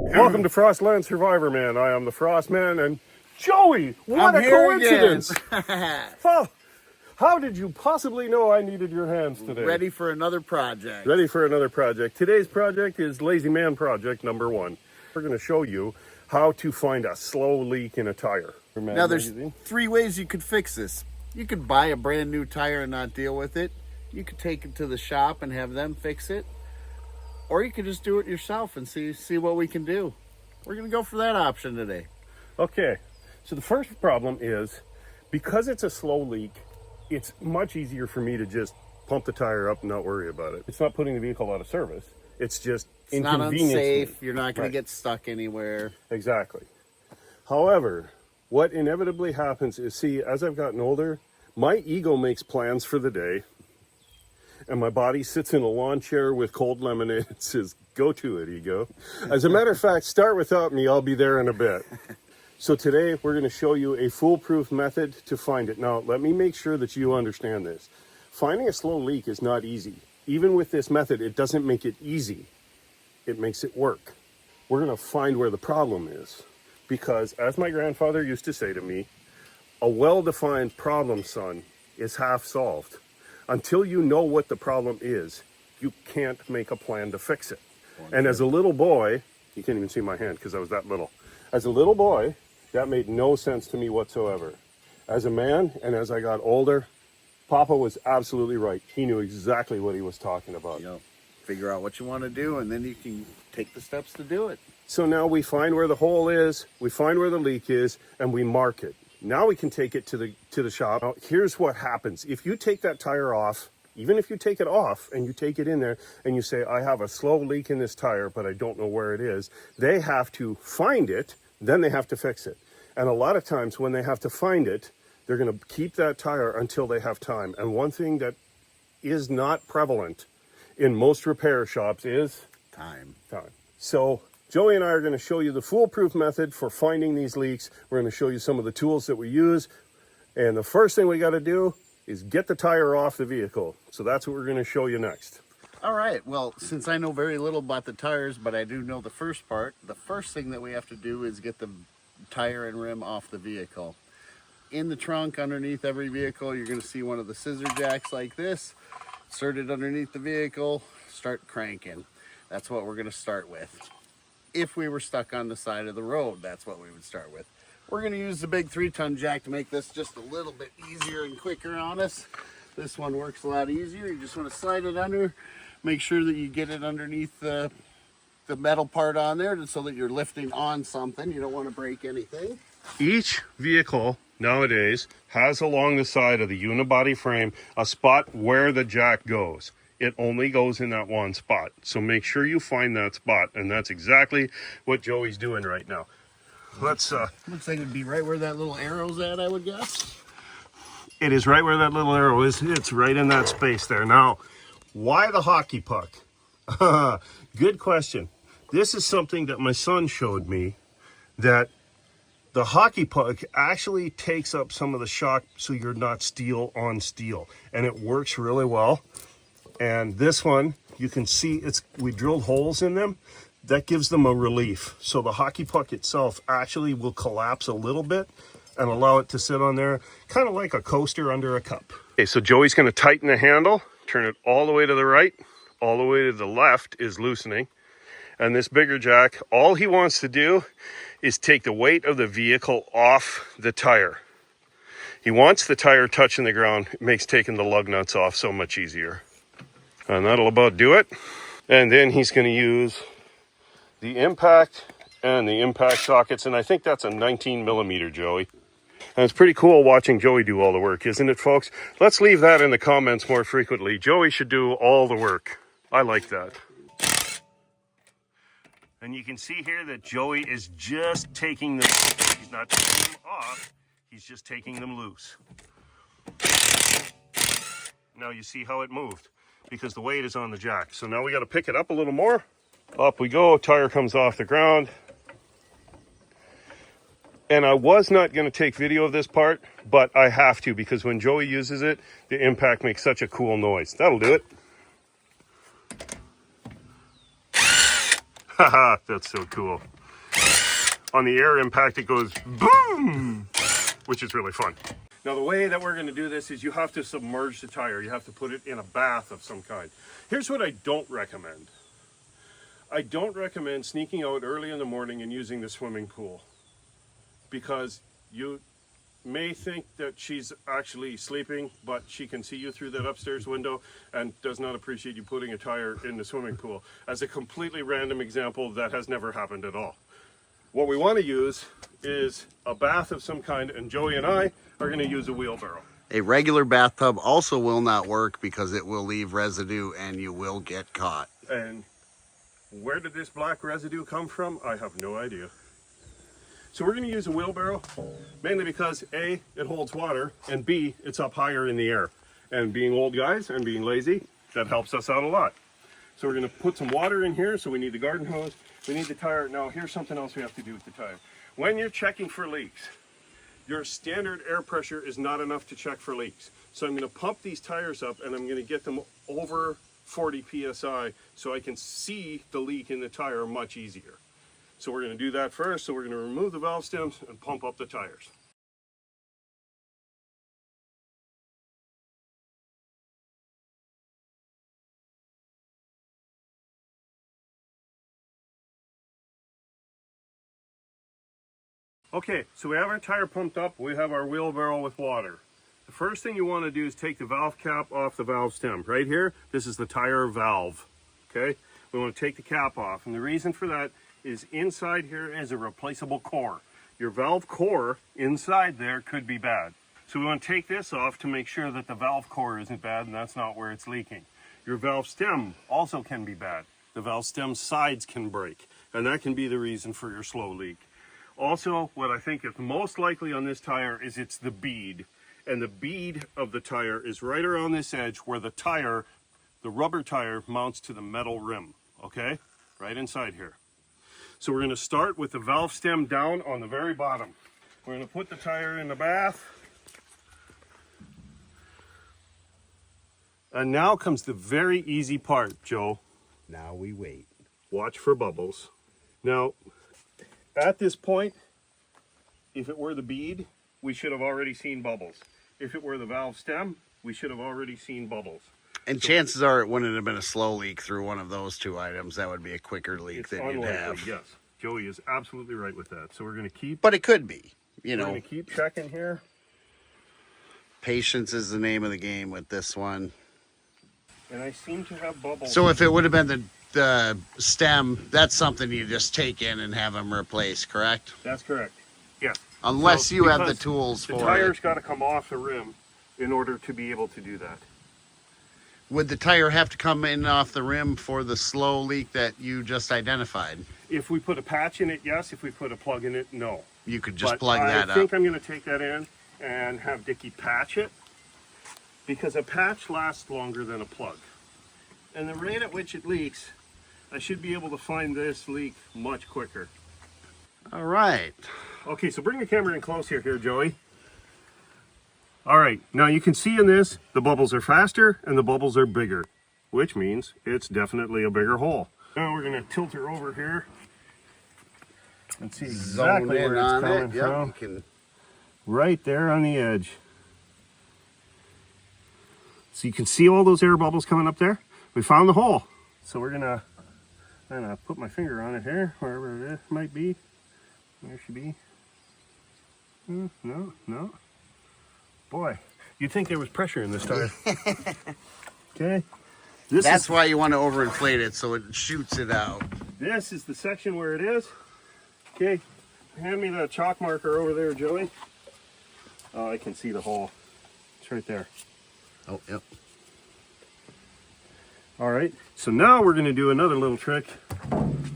Welcome to Frostland Survivor Man. I am the Frost Man, and Joey, what a coincidence! Oh, how did you possibly know I needed your hands today? Ready for another project. Ready for another project. Today's project is Lazy Man Project number 1. We're going to show you how to find a slow leak in a tire. Now there's 3 ways you could fix this. You could buy a brand new tire and not deal with it. You could take it to the shop and have them fix it. Or you could just do it yourself and see what we can do. We're going to go for that option today. Okay, so the first problem is, because it's a slow leak, it's much easier for me to just pump the tire up and not worry about it. It's not putting the vehicle out of service. It's just inconvenient. It's not unsafe. You're not going to get stuck anywhere. Exactly. However, what inevitably happens is, see, as I've gotten older, my ego makes plans for the day, and my body sits in a lawn chair with cold lemonade and says, go to it, ego. As a matter of fact, start without me, I'll be there in a bit. So today, we're going to show you a foolproof method to find it. Now, let me make sure that you understand this. Finding a slow leak is not easy. Even with this method, it doesn't make it easy. It makes it work. We're going to find where the problem is. Because, as my grandfather used to say to me, a well-defined problem, son, is half solved. Until you know what the problem is, you can't make a plan to fix it. And as a little boy, you can't even see my hand because I was that little. As a little boy, that made no sense to me whatsoever. As a man, and as I got older, Papa was absolutely right. He knew exactly what he was talking about. You know, figure out what you want to do, and then you can take the steps to do it. So now we find where the hole is, we find where the leak is, and we mark it. Now we can take it to the shop. Now, here's what happens. If you take that tire off, even if you take it off and you take it in there and you say, I have a slow leak in this tire, but I don't know where it is, they have to find it, then they have to fix it. And a lot of times when they have to find it, they're going to keep that tire until they have time. And one thing that is not prevalent in most repair shops is time. So Joey and I are going to show you the foolproof method for finding these leaks. We're going to show you some of the tools that we use. And the first thing we got to do is get the tire off the vehicle. So that's what we're going to show you next. All right. Well, since I know very little about the tires, but I do know the first part, the first thing that we have to do is get the tire and rim off the vehicle. In the trunk, underneath every vehicle, you're going to see one of the scissor jacks like this. Insert it underneath the vehicle, start cranking. That's what we're going to start with. If we were stuck on the side of the road, that's what we would start with. We're going to use the big 3-ton jack to make this just a little bit easier and quicker on us. This one works a lot easier. You just want to slide it under, make sure that you get it underneath the metal part on there so that you're lifting on something. You don't want to break anything. Each vehicle nowadays has along the side of the unibody frame a spot where the jack goes. It only goes in that one spot. So make sure you find that spot. And that's exactly what Joey's doing right now. Let's looks like it'd be right where that little arrow's at, I would guess. It is right where that little arrow is. It's right in that space there. Now, why the hockey puck? Good question. This is something that my son showed me, that the hockey puck actually takes up some of the shock so you're not steel on steel. And it works really well. And this one, you can see we drilled holes in them. That gives them a relief. So the hockey puck itself actually will collapse a little bit and allow it to sit on there, kind of like a coaster under a cup. Okay, so Joey's going to tighten the handle, turn it all the way to the right, all the way to the left is loosening. And this bigger jack, all he wants to do is take the weight of the vehicle off the tire. He wants the tire touching the ground. It makes taking the lug nuts off so much easier. And that'll about do it. And then he's going to use the impact and the impact sockets. And I think that's a 19 millimeter, Joey. And it's pretty cool watching Joey do all the work, isn't it, folks? Let's leave that in the comments more frequently. Joey should do all the work. I like that. And you can see here that Joey is just taking them. He's not taking them off. He's just taking them loose. Now you see how it moved because the weight is on the jack. So now we got to pick it up a little more. Up we go. Tire comes off the ground. And I was not going to take video of this part, but I have to because when Joey uses it, the impact makes such a cool noise. That'll do it. Haha, that's so cool. on the air impact, it goes boom, which is really fun. Now the way that we're going to do this is you have to submerge the tire. You have to put it in a bath of some kind. Here's what I don't recommend. I don't recommend sneaking out early in the morning and using the swimming pool, because you may think that she's actually sleeping, but she can see you through that upstairs window and does not appreciate you putting a tire in the swimming pool. As a completely random example, that has never happened at all. What we want to use is a bath of some kind, and Joey and I are going to use a wheelbarrow. A regular bathtub also will not work because it will leave residue and you will get caught. And where did this black residue come from? I have no idea. So we're going to use a wheelbarrow, mainly because A, it holds water, and B, it's up higher in the air. And being old guys and being lazy, that helps us out a lot. So we're going to put some water in here, so we need the garden hose, we need the tire. Now here's something else we have to do with the tire. When you're checking for leaks, your standard air pressure is not enough to check for leaks. So I'm going to pump these tires up and I'm going to get them over 40 psi so I can see the leak in the tire much easier. So we're going to do that first. So we're going to remove the valve stems and pump up the tires. Okay, so we have our tire pumped up, we have our wheelbarrow with water. The first thing you want to do is take the valve cap off the valve stem. Right here, this is the tire valve, okay? We want to take the cap off, and the reason for that is inside here is a replaceable core. Your valve core inside there could be bad. So we want to take this off to make sure that the valve core isn't bad and that's not where it's leaking. Your valve stem also can be bad. The valve stem sides can break, and that can be the reason for your slow leak. Also, what I think is most likely on this tire is it's the bead. And the bead of the tire is right around this edge where the tire, the rubber tire, mounts to the metal rim, okay? Right inside here. So we're going to start with the valve stem down on the very bottom. We're going to put the tire in the bath. And now comes the very easy part, Joe. Now we wait. Watch for bubbles. Now, at this point, if it were the bead, we should have already seen bubbles. If it were the valve stem, we should have already seen bubbles. And so, chances are it wouldn't have been a slow leak through one of those two items. That would be a quicker leak than you'd have. Yes, Joey is absolutely right with that. So we're going to keep... But it could be, you know. We're going to keep checking here. Patience is the name of the game with this one. And I seem to have bubbles. So if it would have been the stem, that's something you just take in and have them replaced, correct? That's correct. Yes. Unless you have the tools for it. The tire's got to come off the rim in order to be able to do that. Would the tire have to come in off the rim for the slow leak that you just identified? If we put a patch in it, yes. If we put a plug in it, no. You could just plug that up. I think I'm going to take that in and have Dickie patch it, because a patch lasts longer than a plug. And the rate at which it leaks, I should be able to find this leak much quicker. All right. Okay, so bring the camera in close here, Joey. All right, now you can see in this, the bubbles are faster and the bubbles are bigger, which means it's definitely a bigger hole. Now we're gonna tilt her over here and see exactly where it's coming from. Can... Right there on the edge. So you can see all those air bubbles coming up there. We found the hole. So we're gonna put my finger on it here, wherever it might be. There it should be. No. Boy, you'd think there was pressure in this tire. Okay. That's why you want to overinflate it so it shoots it out. This is the section where it is. Okay. Hand me that chalk marker over there, Joey. Oh, I can see the hole. It's right there. Oh, yep. All right. So now we're going to do another little trick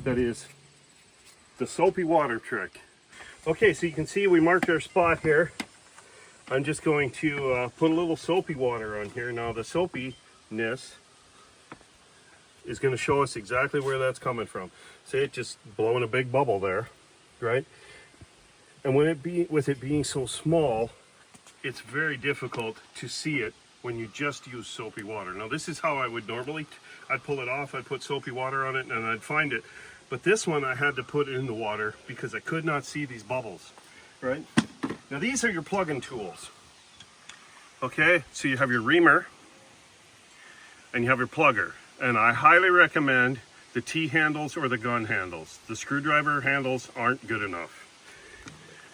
that is the soapy water trick. Okay, so you can see we marked our spot here. I'm just going to put a little soapy water on here. Now the soapiness is going to show us exactly where that's coming from. See it just blowing a big bubble there, right? And with it being so small, it's very difficult to see it when you just use soapy water. Now this is how I would normally, I'd pull it off, I'd put soapy water on it, and I'd find it. But this one I had to put in the water because I could not see these bubbles, right? Now these are your plug-in tools. Okay, so you have your reamer and you have your plugger. And I highly recommend the T-handles or the gun handles. The screwdriver handles aren't good enough.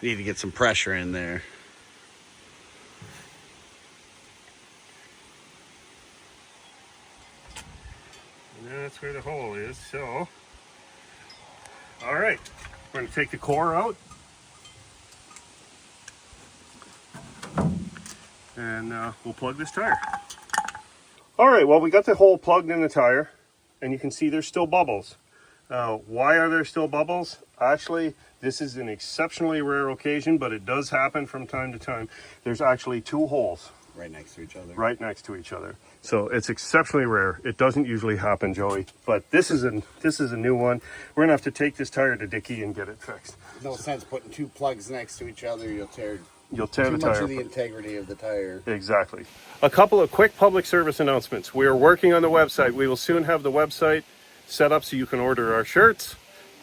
Need to get some pressure in there. And that's where the hole is, so. All right, we're gonna take the core out. And we'll plug this tire. All right, well, we got the hole plugged in the tire, and you can see there's still bubbles. Why are there still bubbles? Actually, this is an exceptionally rare occasion, but it does happen from time to time. There's actually two holes. Right next to each other. Right next to each other. So it's exceptionally rare. It doesn't usually happen, Joey, but this is a new one. We're gonna have to take this tire to Dickie and get it fixed. No sense putting two plugs next to each other. You'll tear the too tire much of the integrity of the tire. Exactly. A couple of quick public service announcements. We are working on the website. We will soon have the website set up so you can order our shirts.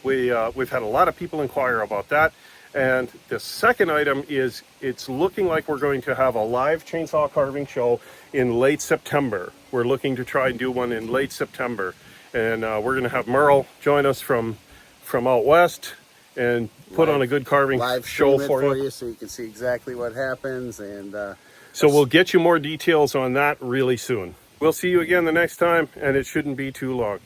We've had a lot of people inquire about that. And the second item is it's looking like we're going to have a live chainsaw carving show in late September. We're looking to try and do one in late September. And we're going to have Merle join us from out west and put on a good carving show for you. So you can see exactly what happens. And so we'll get you more details on that really soon. We'll see you again the next time, and it shouldn't be too long.